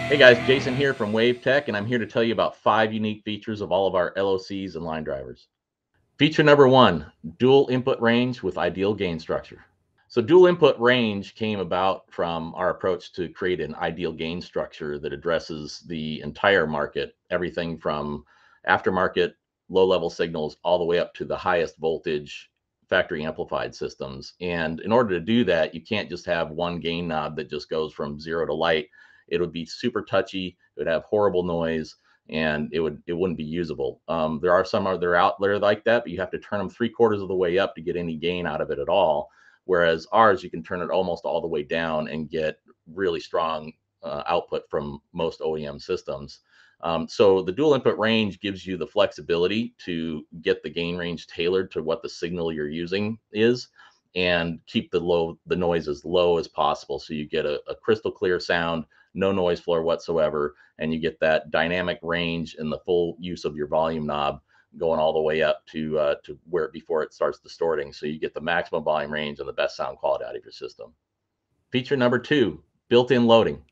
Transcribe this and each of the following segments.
Hey guys, Jason here from Wāvtech, and I'm here to tell you about 5 unique features of all of our LOCs and line drivers. Feature number 1, dual input range with ideal gain structure. So dual input range came about from our approach to create an ideal gain structure that addresses the entire market, everything from aftermarket low-level signals all the way up to the highest voltage factory amplified systems. And in order to do that, you can't just have one gain knob that just goes from 0 to light. It would be super touchy, it would have horrible noise, and it wouldn't be usable. There are some other out there like that, but you have to turn them 3/4 of the way up to get any gain out of it at all. Whereas ours, you can turn it almost all the way down and get really strong output from most OEM systems. So the dual input range gives you the flexibility to get the gain range tailored to what the signal you're using is, and keep the noise as low as possible. So you get a crystal clear sound, no noise floor whatsoever, and you get that dynamic range and the full use of your volume knob going all the way up to where before it starts distorting. So you get the maximum volume range and the best sound quality out of your system. Feature number 2, built-in loading.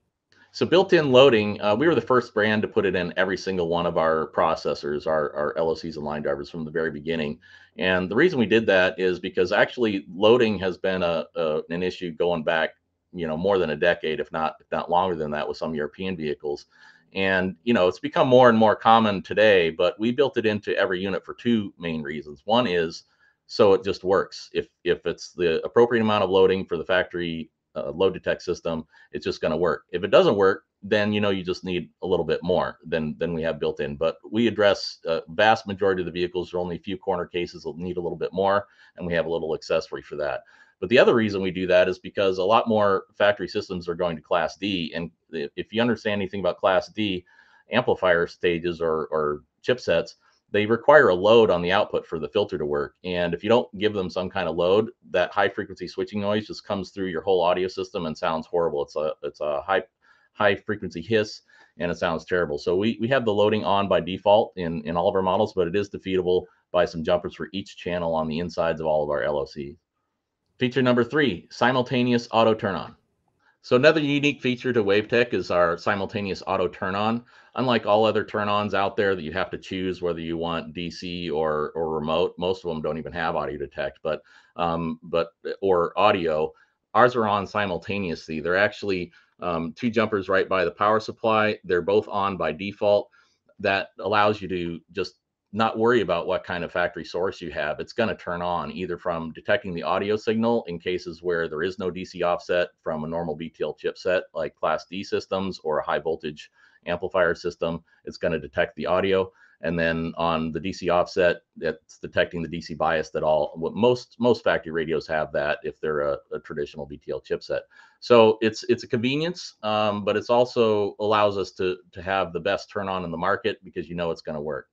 So built-in loading, we were the first brand to put it in every single one of our processors, our LOCs and line drivers from the very beginning. And the reason we did that is because actually loading has been an issue going back, more than a decade, if not longer than that, with some European vehicles. And it's become more and more common today. But we built it into every unit for 2 main reasons. One is so it just works. If it's the appropriate amount of loading for the factory load detect system, it's just going to work. If it doesn't work, then you just need a little bit more than we have built in. But we address vast majority of the vehicles. There are only a few corner cases that need a little bit more, and we have a little accessory for that. But the other reason we do that is because a lot more factory systems are going to Class D, and if you understand anything about Class D amplifier stages or chipsets, they require a load on the output for the filter to work. And if you don't give them some kind of load, that high frequency switching noise just comes through your whole audio system and sounds horrible. It's a high frequency hiss, and it sounds terrible. So we have the loading on by default in all of our models, but it is defeatable by some jumpers for each channel on the insides of all of our LOCs. Feature number 3, simultaneous auto turn on. So another unique feature to Wāvtech is our simultaneous auto turn on. Unlike all other turn ons out there that you have to choose whether you want DC or remote, most of them don't even have audio detect, but or audio. Ours are on simultaneously. They're actually 2 jumpers right by the power supply. They're both on by default. That allows you to just not worry about what kind of factory source you have. It's going to turn on either from detecting the audio signal in cases where there is no DC offset from a normal BTL chipset like Class D systems or a high voltage amplifier system. It's going to detect the audio. And then on the DC offset, it's detecting the DC bias that most factory radios have that if they're a traditional BTL chipset. So it's a convenience, but it's also allows us to have the best turn on in the market because it's going to work.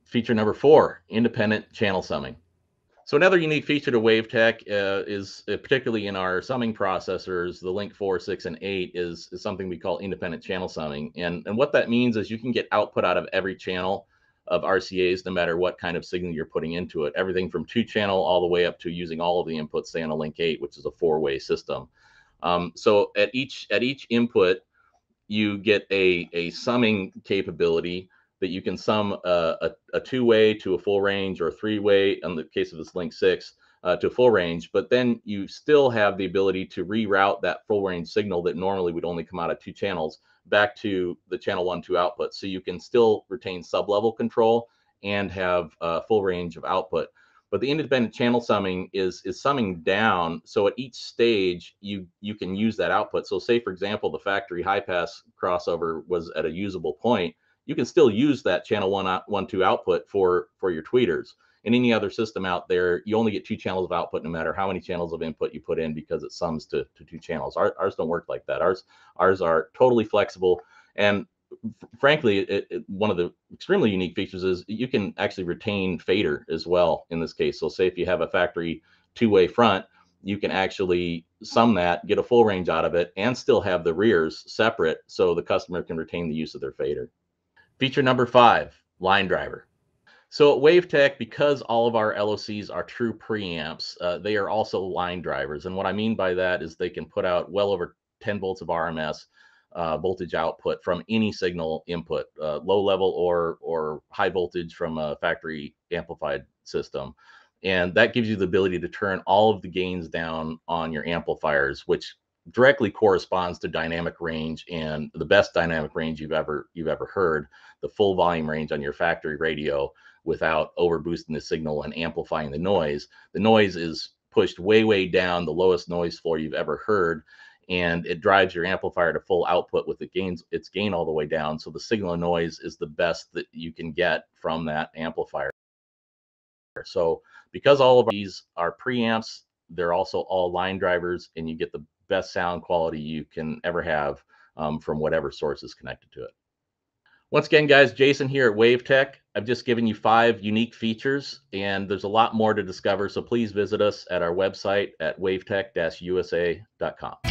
Feature number 4, independent channel summing. So another unique feature to Wāvtech is particularly in our summing processors, the Link 4, 6, and 8 is something we call independent channel summing. And what that means is you can get output out of every channel of RCAs, no matter what kind of signal you're putting into it. Everything from 2-channel all the way up to using all of the inputs, say on a Link 8, which is a 4-way system. So at each input, you get a summing capability that you can sum a 2-way to a full range, or a 3-way in the case of this Link 6 to full range. But then you still have the ability to reroute that full range signal that normally would only come out of 2 channels back to the channel 1, 2 output. So you can still retain sub-level control and have full range of output. But the independent channel summing is summing down. So at each stage, you can use that output. So say, for example, the factory high pass crossover was at a usable point. You can still use that channel 1, 2 output for your tweeters. In any other system out there, you only get 2 channels of output no matter how many channels of input you put in, because it sums to 2 channels. Ours don't work like that. Ours are totally flexible. And frankly, one of the extremely unique features is you can actually retain fader as well in this case. So say if you have a factory 2-way front, you can actually sum that, get a full range out of it, and still have the rears separate so the customer can retain the use of their fader. Feature number 5, line driver. So at Wāvtech, because all of our LOCs are true preamps, they are also line drivers. And what I mean by that is they can put out well over 10 volts of RMS. voltage output from any signal input, low level or high voltage from a factory amplified system. And that gives you the ability to turn all of the gains down on your amplifiers, which directly corresponds to dynamic range and the best dynamic range you've ever heard, the full volume range on your factory radio without over boosting the signal and amplifying the noise. The noise is pushed way down, the lowest noise floor you've ever heard, and it drives your amplifier to full output with its gain all the way down. So the signal and noise is the best that you can get from that amplifier. So because all of these are preamps, they're also all line drivers, and you get the best sound quality you can ever have from whatever source is connected to it. Once again, guys, Jason here at Wāvtech. I've just given you 5 unique features, and there's a lot more to discover. So please visit us at our website at wavtech-usa.com.